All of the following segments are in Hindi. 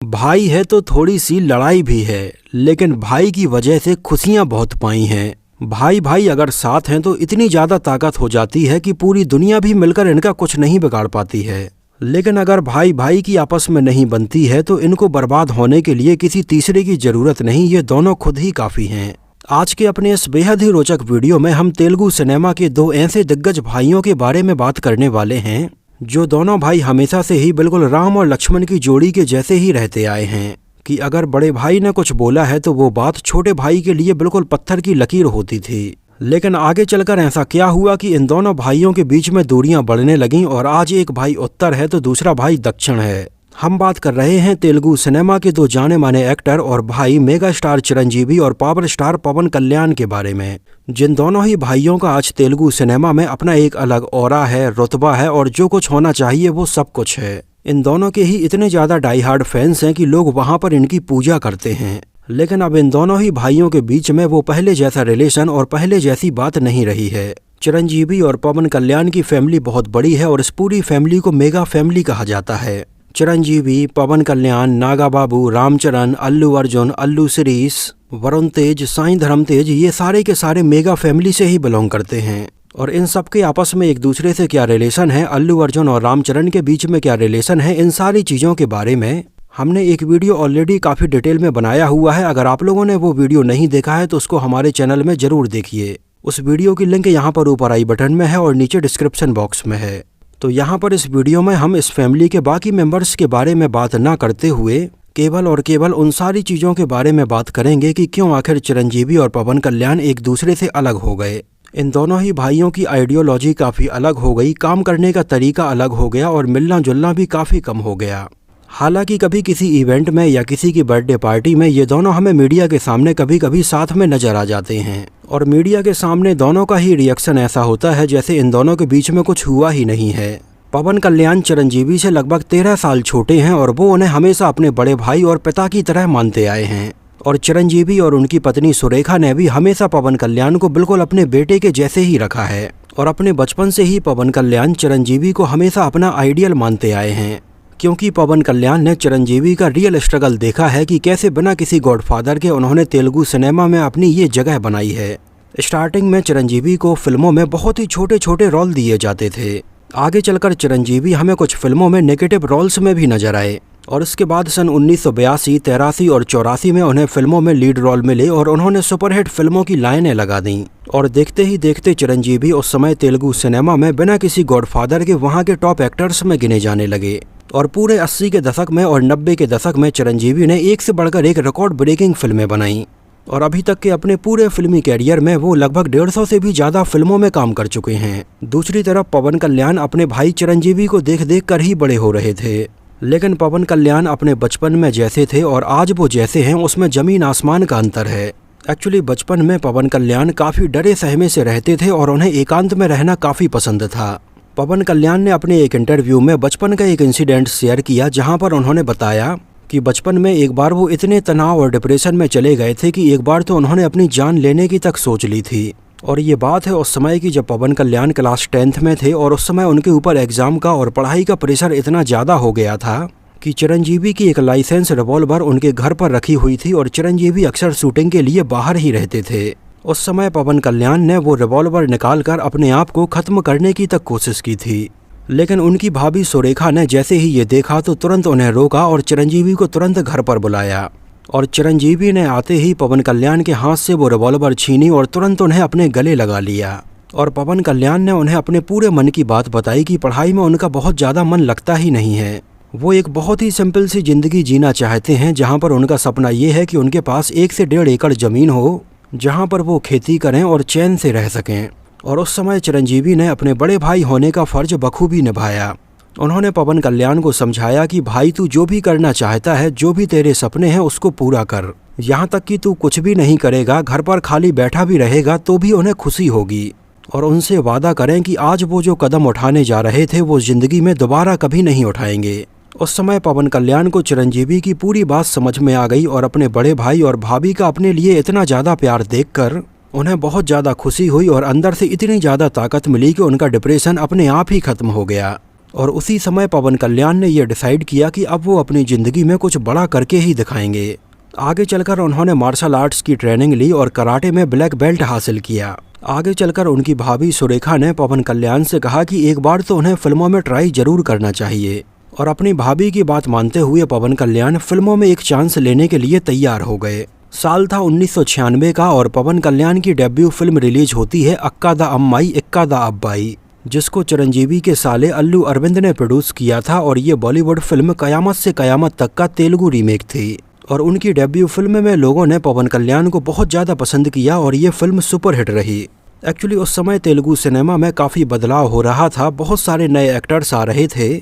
भाई है तो थोड़ी सी लड़ाई भी है, लेकिन भाई की वजह से खुशियां बहुत पाई हैं। भाई भाई अगर साथ हैं तो इतनी ज़्यादा ताकत हो जाती है कि पूरी दुनिया भी मिलकर इनका कुछ नहीं बिगाड़ पाती है। लेकिन अगर भाई भाई की आपस में नहीं बनती है तो इनको बर्बाद होने के लिए किसी तीसरे की ज़रूरत नहीं, ये दोनों खुद ही काफ़ी हैं। आज के अपने इस बेहद ही रोचक वीडियो में हम तेलुगु सिनेमा के दो ऐसे दिग्गज भाइयों के बारे में बात करने वाले हैं जो दोनों भाई हमेशा से ही बिल्कुल राम और लक्ष्मण की जोड़ी के जैसे ही रहते आए हैं कि अगर बड़े भाई ने कुछ बोला है तो वो बात छोटे भाई के लिए बिल्कुल पत्थर की लकीर होती थी। लेकिन आगे चलकर ऐसा क्या हुआ कि इन दोनों भाइयों के बीच में दूरियां बढ़ने लगीं और आज एक भाई उत्तर है तो दूसरा भाई दक्षिण है। हम बात कर रहे हैं तेलुगु सिनेमा के दो जाने माने एक्टर और भाई मेगा स्टार चिरंजीवी और पावर स्टार पवन कल्याण के बारे में, जिन दोनों ही भाइयों का आज तेलुगु सिनेमा में अपना एक अलग ऑरा है, रुतबा है और जो कुछ होना चाहिए वो सब कुछ है। इन दोनों के ही इतने ज़्यादा डाई हार्ड फैंस हैं कि लोग वहाँ पर इनकी पूजा करते हैं। लेकिन अब इन दोनों ही भाइयों के बीच में वो पहले जैसा रिलेशन और पहले जैसी बात नहीं रही है। चिरंजीवी और पवन कल्याण की फैमिली बहुत बड़ी है और इस पूरी फैमिली को मेगा फैमिली कहा जाता है। चिरंजीवी, पवन कल्याण, नागा बाबू, रामचरण, अल्लू अर्जुन, अल्लू शिरीष, वरुण तेज, साईं धर्म तेज, ये सारे के सारे मेगा फैमिली से ही बिलोंग करते हैं। और इन सब के आपस में एक दूसरे से क्या रिलेशन है, अल्लू अर्जुन और रामचरण के बीच में क्या रिलेशन है, इन सारी चीज़ों के बारे में हमने एक वीडियो ऑलरेडी काफ़ी डिटेल में बनाया हुआ है। अगर आप लोगों ने वो वीडियो नहीं देखा है तो उसको हमारे चैनल में ज़रूर देखिए। उस वीडियो की लिंक यहाँ पर ऊपर आई बटन में है और नीचे डिस्क्रिप्शन बॉक्स में है। तो यहाँ पर इस वीडियो में हम इस फैमिली के बाकी मेंबर्स के बारे में बात ना करते हुए केवल और केवल उन सारी चीज़ों के बारे में बात करेंगे कि क्यों आखिर चिरंजीवी और पवन कल्याण एक दूसरे से अलग हो गए। इन दोनों ही भाइयों की आइडियोलॉजी काफ़ी अलग हो गई, काम करने का तरीका अलग हो गया और मिलना जुलना भी काफ़ी कम हो गया। हालांकि कभी किसी इवेंट में या किसी की बर्थडे पार्टी में ये दोनों हमें मीडिया के सामने कभी कभी साथ में नजर आ जाते हैं और मीडिया के सामने दोनों का ही रिएक्शन ऐसा होता है जैसे इन दोनों के बीच में कुछ हुआ ही नहीं है। पवन कल्याण चिरंजीवी से लगभग 13 साल छोटे हैं और वो उन्हें हमेशा अपने बड़े भाई और पिता की तरह मानते आए हैं। और चिरंजीवी और उनकी पत्नी सुरेखा ने भी हमेशा पवन कल्याण को बिल्कुल अपने बेटे के जैसे ही रखा है और अपने बचपन से ही पवन कल्याण चिरंजीवी को हमेशा अपना आइडियल मानते आए हैं, क्योंकि पवन कल्याण ने चिरंजीवी का रियल स्ट्रगल देखा है कि कैसे बिना किसी गॉडफादर के उन्होंने तेलुगु सिनेमा में अपनी ये जगह बनाई है। स्टार्टिंग में चिरंजीवी को फिल्मों में बहुत ही छोटे छोटे रोल दिए जाते थे। आगे चलकर चिरंजीवी हमें कुछ फिल्मों में नेगेटिव रोल्स में भी नजर आए और इसके बाद सन 1982, 83 और 84 में उन्हें फिल्मों में लीड रोल मिले और उन्होंने सुपरहिट फिल्मों की लाइनें लगा दी। और देखते ही देखते चिरंजीवी उस समय तेलुगु सिनेमा में बिना किसी गॉडफादर के वहाँ के टॉप एक्टर्स में गिने जाने लगे। और पूरे 80 के दशक में और 90 के दशक में चिरंजीवी ने एक से बढ़कर एक रिकॉर्ड ब्रेकिंग फिल्में बनाई और अभी तक के अपने पूरे फिल्मी कैरियर में वो लगभग 150 से भी ज़्यादा फिल्मों में काम कर चुके हैं। दूसरी तरफ पवन कल्याण अपने भाई चिरंजीवी को देख देख कर ही बड़े हो रहे थे, लेकिन पवन कल्याण अपने बचपन में जैसे थे और आज वो जैसे हैं उसमें ज़मीन आसमान का अंतर है। एक्चुअली बचपन में पवन कल्याण काफ़ी डरे सहमे से रहते थे और उन्हें एकांत में रहना काफ़ी पसंद था। पवन कल्याण ने अपने एक इंटरव्यू में बचपन का एक इंसिडेंट शेयर किया जहां पर उन्होंने बताया कि बचपन में एक बार वो इतने तनाव और डिप्रेशन में चले गए थे कि एक बार तो उन्होंने अपनी जान लेने की तक सोच ली थी। और ये बात है उस समय की जब पवन कल्याण क्लास 10th में थे और उस समय उनके ऊपर एग्ज़ाम का और पढ़ाई का प्रेशर इतना ज़्यादा हो गया था कि चिरंजीवी की एक लाइसेंस रिवॉल्वर उनके घर पर रखी हुई थी और चिरंजीवी अक्सर शूटिंग के लिए बाहर ही रहते थे। उस समय पवन कल्याण ने वो रिवॉल्वर निकालकर अपने आप को ख़त्म करने की तक कोशिश की थी, लेकिन उनकी भाभी सुरेखा ने जैसे ही ये देखा तो तुरंत उन्हें रोका और चिरंजीवी को तुरंत घर पर बुलाया। और चिरंजीवी ने आते ही पवन कल्याण के हाथ से वो रिवॉल्वर छीनी और तुरंत उन्हें अपने गले लगा लिया। और पवन कल्याण ने उन्हें अपने पूरे मन की बात बताई कि पढ़ाई में उनका बहुत ज़्यादा मन लगता ही नहीं है। वो एक बहुत ही सिंपल सी ज़िंदगी जीना चाहते हैं जहाँ पर उनका सपना ये है कि उनके पास 1 से 1.5 एकड़ ज़मीन हो जहाँ पर वो खेती करें और चैन से रह सकें। और उस समय चिरंजीवी ने अपने बड़े भाई होने का फ़र्ज बखूबी निभाया। उन्होंने पवन कल्याण को समझाया कि भाई तू जो भी करना चाहता है, जो भी तेरे सपने हैं उसको पूरा कर। यहाँ तक कि तू कुछ भी नहीं करेगा, घर पर खाली बैठा भी रहेगा तो भी उन्हें खुशी होगी। और उनसे वादा करें कि आज वो जो कदम उठाने जा रहे थे वो ज़िंदगी में दोबारा कभी नहीं उठाएंगे। उस समय पवन कल्याण को चिरंजीवी की पूरी बात समझ में आ गई और अपने बड़े भाई और भाभी का अपने लिए इतना ज़्यादा प्यार देखकर उन्हें बहुत ज़्यादा खुशी हुई और अंदर से इतनी ज़्यादा ताकत मिली कि उनका डिप्रेशन अपने आप ही ख़त्म हो गया। और उसी समय पवन कल्याण ने यह डिसाइड किया कि अब वो अपनी ज़िंदगी में कुछ बड़ा करके ही दिखाएंगे। आगे चलकर उन्होंने मार्शल आर्ट्स की ट्रेनिंग ली और कराटे में ब्लैक बेल्ट हासिल किया। आगे चलकर उनकी भाभी सुरेखा ने पवन कल्याण से कहा कि एक बार तो उन्हें फिल्मों में ट्राई जरूर करना चाहिए, और अपनी भाभी की बात मानते हुए पवन कल्याण फिल्मों में एक चांस लेने के लिए तैयार हो गए। साल था 1996 का और पवन कल्याण की डेब्यू फिल्म रिलीज होती है अक्का दा अम्माई इक्का दा अब्बाई, जिसको चिरंजीवी के साले अल्लू अरविंद ने प्रोड्यूस किया था। और ये बॉलीवुड फिल्म कयामत से कयामत तक का तेलुगु रीमेक थी। और उनकी डेब्यू फिल्म में लोगों ने पवन कल्याण को बहुत ज़्यादा पसंद किया और ये फिल्म सुपरहिट रही। एक्चुअली उस समय तेलुगु सिनेमा में काफ़ी बदलाव हो रहा था, बहुत सारे नए एक्टर्स आ रहे थे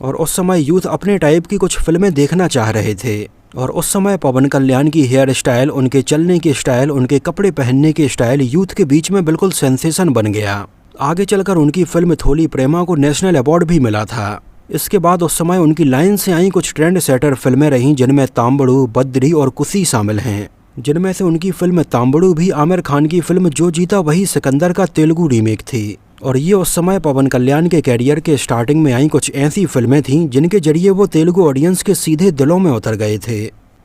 और उस समय यूथ अपने टाइप की कुछ फिल्में देखना चाह रहे थे। और उस समय पवन कल्याण की हेयर स्टाइल, उनके चलने की स्टाइल, उनके कपड़े पहनने की स्टाइल यूथ के बीच में बिल्कुल सेंसेशन बन गया। आगे चलकर उनकी फिल्म थोली प्रेमा को नेशनल अवार्ड भी मिला था। इसके बाद उस समय उनकी लाइन से आई कुछ ट्रेंड सेटर फिल्में रहीं, जिनमें तांबड़ू, बद्री और कुसी शामिल हैं। जिनमें से उनकी फिल्म तांबड़ू भी आमिर खान की फिल्म जो जीता वही सिकंदर का तेलुगु रीमेक थी। और ये उस समय पवन कल्याण के कैरियर के स्टार्टिंग में आई कुछ ऐसी फिल्में थीं जिनके जरिए वो तेलुगु ऑडियंस के सीधे दिलों में उतर गए थे।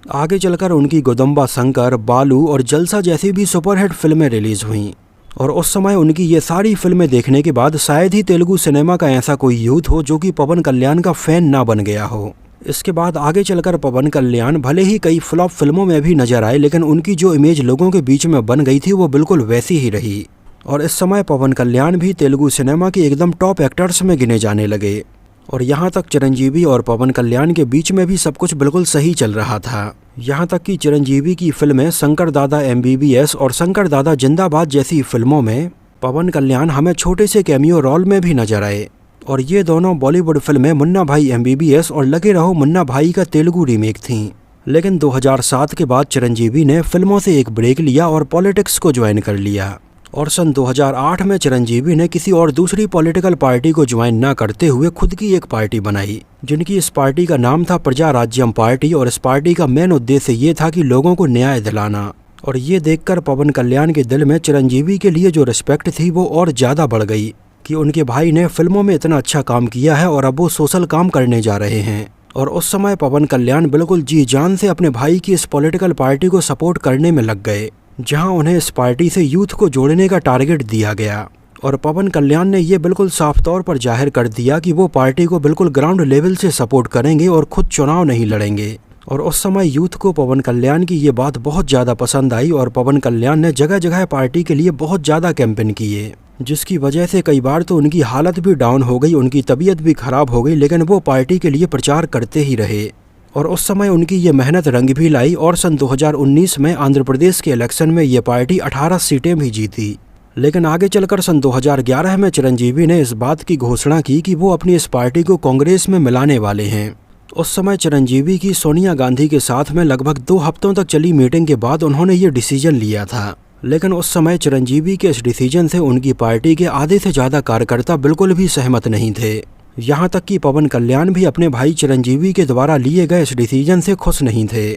आगे चलकर उनकी गुदम्बा शंकर, बालू और जलसा जैसी भी सुपरहिट फिल्में रिलीज हुईं। और उस समय उनकी ये सारी फिल्में देखने के बाद शायद ही तेलुगु सिनेमा का ऐसा कोई यूथ हो जो कि पवन कल्याण का फैन ना बन गया हो। इसके बाद आगे चलकर पवन कल्याण भले ही कई फ्लॉप फिल्मों में भी नजर आए, लेकिन उनकी जो इमेज लोगों के बीच में बन गई थी वो बिल्कुल वैसी ही रही। और इस समय पवन कल्याण भी तेलुगु सिनेमा के एकदम टॉप एक्टर्स में गिने जाने लगे। और यहाँ तक चिरंजीवी और पवन कल्याण के बीच में भी सब कुछ बिल्कुल सही चल रहा था। यहाँ तक कि चिरंजीवी की फिल्में शंकर दादा MBBS और शंकर दादा जिंदाबाद जैसी फिल्मों में पवन कल्याण हमें छोटे से कैमियो रोल में भी नजर आए। और ये दोनों बॉलीवुड फिल्में मुन्ना भाई MBBS और लगे रहो मुन्ना भाई का तेलुगु रीमेक थीं। लेकिन 2007 के बाद चिरंजीवी ने फिल्मों से एक ब्रेक लिया और पॉलिटिक्स को ज्वाइन कर लिया। और सन 2008 में चिरंजीवी ने किसी और दूसरी पॉलिटिकल पार्टी को ज्वाइन ना करते हुए खुद की एक पार्टी बनाई, जिनकी इस पार्टी का नाम था प्रजा राज्यम पार्टी। और इस पार्टी का मेन उद्देश्य ये था कि लोगों को न्याय दिलाना। और ये देखकर पवन कल्याण के दिल में चिरंजीवी के लिए जो रिस्पेक्ट थी वो और ज़्यादा बढ़ गई कि उनके भाई ने फिल्मों में इतना अच्छा काम किया है और अब वो सोशल काम करने जा रहे हैं। और उस समय पवन कल्याण बिल्कुल जी जान से अपने भाई की इस पॉलिटिकल पार्टी को सपोर्ट करने में लग गए, जहां उन्हें इस पार्टी से यूथ को जोड़ने का टारगेट दिया गया। और पवन कल्याण ने ये बिल्कुल साफ तौर पर जाहिर कर दिया कि वो पार्टी को बिल्कुल ग्राउंड लेवल से सपोर्ट करेंगे और खुद चुनाव नहीं लड़ेंगे। और उस समय यूथ को पवन कल्याण की ये बात बहुत ज़्यादा पसंद आई और पवन कल्याण ने जगह जगह पार्टी के लिए बहुत ज़्यादा कैंपेन किए, जिसकी वजह से कई बार तो उनकी हालत भी डाउन हो गई, उनकी तबीयत भी खराब हो गई, लेकिन वो पार्टी के लिए प्रचार करते ही रहे। और उस समय उनकी ये मेहनत रंग भी लाई और सन 2019 में आंध्र प्रदेश के इलेक्शन में ये पार्टी 18 सीटें भी जीती। लेकिन आगे चलकर सन 2011 में चिरंजीवी ने इस बात की घोषणा की कि वो अपनी इस पार्टी को कांग्रेस में मिलाने वाले हैं। उस समय चिरंजीवी की सोनिया गांधी के साथ में लगभग 2 हफ्तों तक चली मीटिंग के बाद उन्होंने ये डिसीजन लिया था। लेकिन उस समय चिरंजीवी के इस डिसीजन से उनकी पार्टी के आधे से ज़्यादा कार्यकर्ता बिल्कुल भी सहमत नहीं थे। यहाँ तक कि पवन कल्याण भी अपने भाई चिरंजीवी के द्वारा लिए गए इस डिसीजन से खुश नहीं थे।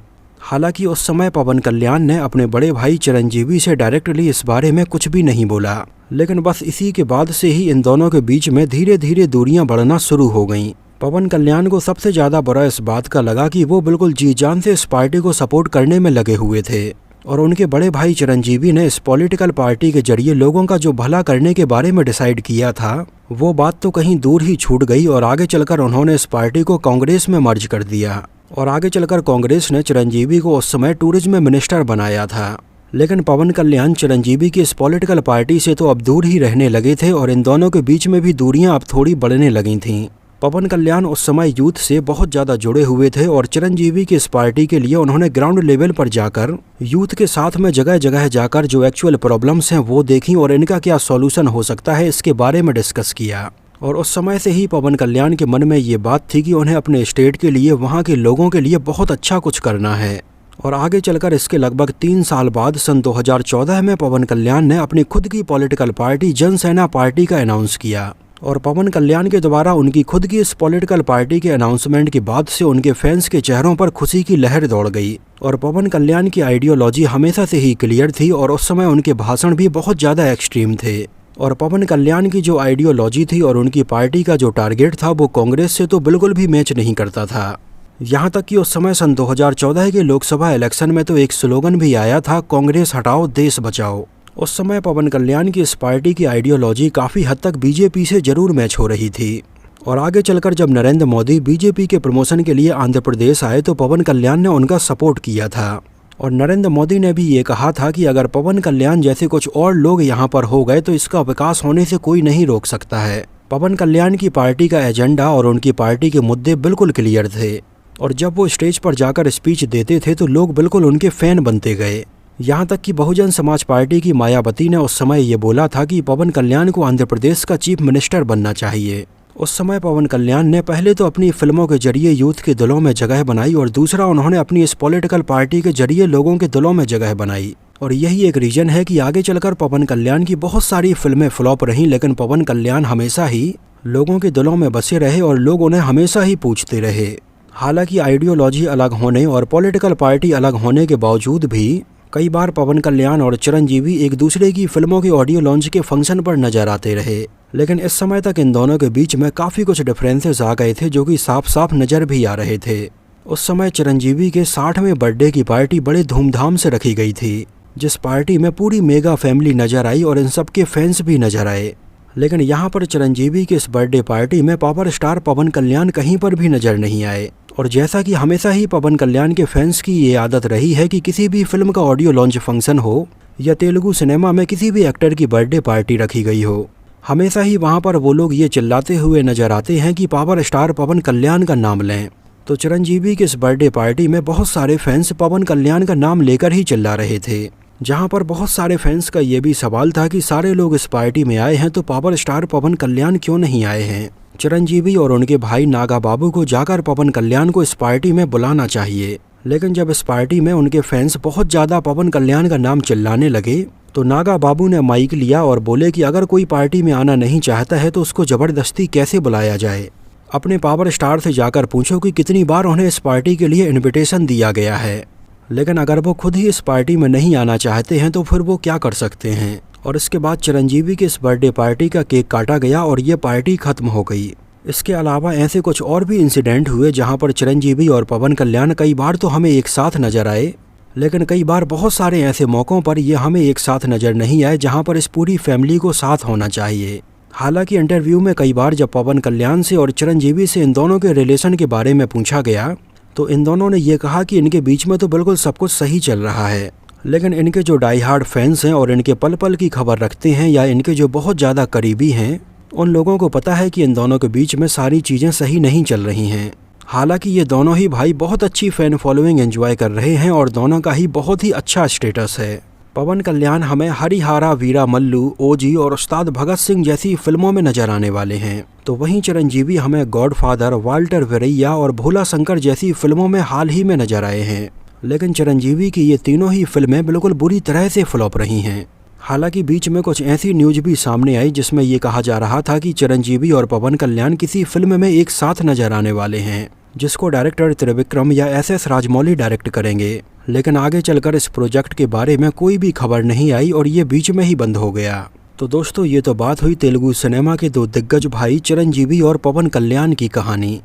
हालांकि उस समय पवन कल्याण ने अपने बड़े भाई चिरंजीवी से डायरेक्टली इस बारे में कुछ भी नहीं बोला, लेकिन बस इसी के बाद से ही इन दोनों के बीच में धीरे धीरे दूरियां बढ़ना शुरू हो गईं। पवन कल्याण को सबसे ज़्यादा बुरा इस बात का लगा कि वो बिल्कुल जी जान से इस पार्टी को सपोर्ट करने में लगे हुए थे और उनके बड़े भाई चिरंजीवी ने इस पॉलिटिकल पार्टी के जरिए लोगों का जो भला करने के बारे में डिसाइड किया था वो बात तो कहीं दूर ही छूट गई और आगे चलकर उन्होंने इस पार्टी को कांग्रेस में मर्ज कर दिया। और आगे चलकर कांग्रेस ने चिरंजीवी को उस समय टूरिज्म मिनिस्टर बनाया था। लेकिन पवन कल्याण चिरंजीवी की इस पॉलिटिकल पार्टी से तो अब दूर ही रहने लगे थे और इन दोनों के बीच में भी दूरियां अब थोड़ी बढ़ने लगी थीं। पवन कल्याण उस समय यूथ से बहुत ज़्यादा जुड़े हुए थे और चिरंजीवी की इस पार्टी के लिए उन्होंने ग्राउंड लेवल पर जाकर यूथ के साथ में जगह जगह जाकर जो एक्चुअल प्रॉब्लम्स हैं वो देखी और इनका क्या सॉल्यूशन हो सकता है इसके बारे में डिस्कस किया। और उस समय से ही पवन कल्याण के मन में ये बात थी कि उन्हें अपने स्टेट के लिए, वहाँ के लोगों के लिए बहुत अच्छा कुछ करना है। और आगे चलकर इसके लगभग 3 साल बाद सन 2014 में पवन कल्याण ने अपनी खुद की पॉलिटिकल पार्टी जनसेना पार्टी का अनाउंस किया। और पवन कल्याण के द्वारा उनकी खुद की इस पॉलिटिकल पार्टी के अनाउंसमेंट के बाद से उनके फैंस के चेहरों पर खुशी की लहर दौड़ गई। और पवन कल्याण की आइडियोलॉजी हमेशा से ही क्लियर थी और उस समय उनके भाषण भी बहुत ज़्यादा एक्सट्रीम थे। और पवन कल्याण की जो आइडियोलॉजी थी और उनकी पार्टी का जो टारगेट था वो कांग्रेस से तो बिल्कुल भी मैच नहीं करता था। यहाँ तक कि उस समय सन 2014 के लोकसभा इलेक्शन में तो एक स्लोगन भी आया था, कांग्रेस हटाओ देश बचाओ। उस समय पवन कल्याण की इस पार्टी की आइडियोलॉजी काफ़ी हद तक बीजेपी से जरूर मैच हो रही थी। और आगे चलकर जब नरेंद्र मोदी बीजेपी के प्रमोशन के लिए आंध्र प्रदेश आए तो पवन कल्याण ने उनका सपोर्ट किया था। और नरेंद्र मोदी ने भी ये कहा था कि अगर पवन कल्याण जैसे कुछ और लोग यहाँ पर हो गए तो इसका विकास होने से कोई नहीं रोक सकता है। पवन कल्याण की पार्टी का एजेंडा और उनकी पार्टी के मुद्दे बिल्कुल क्लियर थे और जब वो स्टेज पर जाकर स्पीच देते थे तो लोग बिल्कुल उनके फैन बनते गए। यहाँ तक कि बहुजन समाज पार्टी की मायावती ने उस समय ये बोला था कि पवन कल्याण को आंध्र प्रदेश का चीफ मिनिस्टर बनना चाहिए। उस समय पवन कल्याण ने पहले तो अपनी फिल्मों के जरिए यूथ के दिलों में जगह बनाई और दूसरा उन्होंने अपनी इस पॉलिटिकल पार्टी के जरिए लोगों के दिलों में जगह बनाई। और यही एक रीजन है कि आगे चलकर पवन कल्याण की बहुत सारी फिल्में फ्लॉप रहीं, लेकिन पवन कल्याण हमेशा ही लोगों के दिलों में बसे रहे और लोग उन्हें हमेशा ही पूछते रहे। हालांकि आइडियोलॉजी अलग होने और पॉलिटिकल पार्टी अलग होने के बावजूद भी कई बार पवन कल्याण और चिरंजीवी एक दूसरे की फिल्मों के ऑडियो लॉन्च के फंक्शन पर नजर आते रहे, लेकिन इस समय तक इन दोनों के बीच में काफ़ी कुछ डिफरेंसेस आ गए थे जो कि साफ साफ नज़र भी आ रहे थे। उस समय चिरंजीवी के 60वें बर्थडे की पार्टी बड़े धूमधाम से रखी गई थी, जिस पार्टी में पूरी मेगा फैमिली नजर आई और इन सब के फैंस भी नजर आए। लेकिन यहाँ पर चिरंजीवी की इस बर्थडे पार्टी में पावर स्टार पवन कल्याण कहीं पर भी नजर नहीं आए। और जैसा कि हमेशा ही पवन कल्याण के फैंस की ये आदत रही है कि किसी भी फिल्म का ऑडियो लॉन्च फंक्शन हो या तेलुगु सिनेमा में किसी भी एक्टर की बर्थडे पार्टी रखी गई हो, हमेशा ही वहाँ पर वो लोग ये चिल्लाते हुए नजर आते हैं कि पावर स्टार पवन कल्याण का नाम लें। तो चिरंजीवी की इस बर्थडे पार्टी में बहुत सारे फैंस पवन कल्याण का नाम लेकर ही चिल्ला रहे थे, जहाँ पर बहुत सारे फैंस का ये भी सवाल था कि सारे लोग इस पार्टी में आए हैं तो पावर स्टार पवन कल्याण क्यों नहीं आए हैं। चिरंजीवी और उनके भाई नागा बाबू को जाकर पवन कल्याण को इस पार्टी में बुलाना चाहिए। लेकिन जब इस पार्टी में उनके फैंस बहुत ज़्यादा पवन कल्याण का नाम चिल्लाने लगे तो नागा बाबू ने माइक लिया और बोले कि अगर कोई पार्टी में आना नहीं चाहता है तो उसको ज़बरदस्ती कैसे बुलाया जाए। अपने पावर स्टार से जाकर पूछो कि कितनी बार उन्हें इस पार्टी के लिए इन्विटेशन दिया गया है। लेकिन अगर वो खुद ही इस पार्टी में नहीं आना चाहते हैं तो फिर वो क्या कर सकते हैं। और इसके बाद चिरंजीवी की इस बर्थडे पार्टी का केक काटा गया और ये पार्टी खत्म हो गई। इसके अलावा ऐसे कुछ और भी इंसिडेंट हुए जहां पर चिरंजीवी और पवन कल्याण कई बार तो हमें एक साथ नजर आए, लेकिन कई बार बहुत सारे ऐसे मौक़ों पर ये हमें एक साथ नजर नहीं आए जहां पर इस पूरी फैमिली को साथ होना चाहिए। हालांकि इंटरव्यू में कई बार जब पवन कल्याण से और चिरंजीवी से इन दोनों के रिलेशन के बारे में पूछा गया तो इन दोनों ने ये कहा कि इनके बीच में तो बिल्कुल सब कुछ सही चल रहा है, लेकिन इनके जो डाई हार्ड फैंस हैं और इनके पल पल की खबर रखते हैं या इनके जो बहुत ज़्यादा करीबी हैं, उन लोगों को पता है कि इन दोनों के बीच में सारी चीज़ें सही नहीं चल रही हैं। हालांकि ये दोनों ही भाई बहुत अच्छी फ़ैन फॉलोइंग एंजॉय कर रहे हैं और दोनों का ही बहुत ही अच्छा स्टेटस है। पवन कल्याण हमें हरिहारा वीरा मल्लू, ओजी और उस्ताद भगत सिंह जैसी फिल्मों में नजर आने वाले हैं, तो वहीं चिरंजीवी हमें गॉडफादर, वाल्टर वीरैया और भोला शंकर जैसी फिल्मों में हाल ही में नजर आए हैं। लेकिन चिरंजीवी की ये तीनों ही फिल्में बिल्कुल बुरी तरह से फ्लॉप रही हैं। हालांकि बीच में कुछ ऐसी न्यूज भी सामने आई जिसमें ये कहा जा रहा था कि चिरंजीवी और पवन कल्याण किसी फिल्म में एक साथ नजर आने वाले हैं, जिसको डायरेक्टर त्रिविक्रम या SS राजमौली डायरेक्ट करेंगे। लेकिन आगे चलकर इस प्रोजेक्ट के बारे में कोई भी खबर नहीं आई और ये बीच में ही बंद हो गया। तो दोस्तों, ये तो बात हुई तेलुगु सिनेमा के दो दिग्गज भाई चिरंजीवी और पवन कल्याण की कहानी।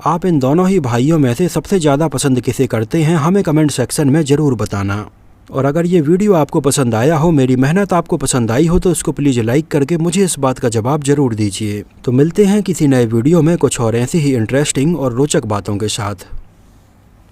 आप इन दोनों ही भाइयों में से सबसे ज़्यादा पसंद किसे करते हैं, हमें कमेंट सेक्शन में ज़रूर बताना। और अगर ये वीडियो आपको पसंद आया हो, मेरी मेहनत आपको पसंद आई हो, तो इसको प्लीज़ लाइक करके मुझे इस बात का जवाब ज़रूर दीजिए। तो मिलते हैं किसी नए वीडियो में कुछ और ऐसी ही इंटरेस्टिंग और रोचक बातों के साथ।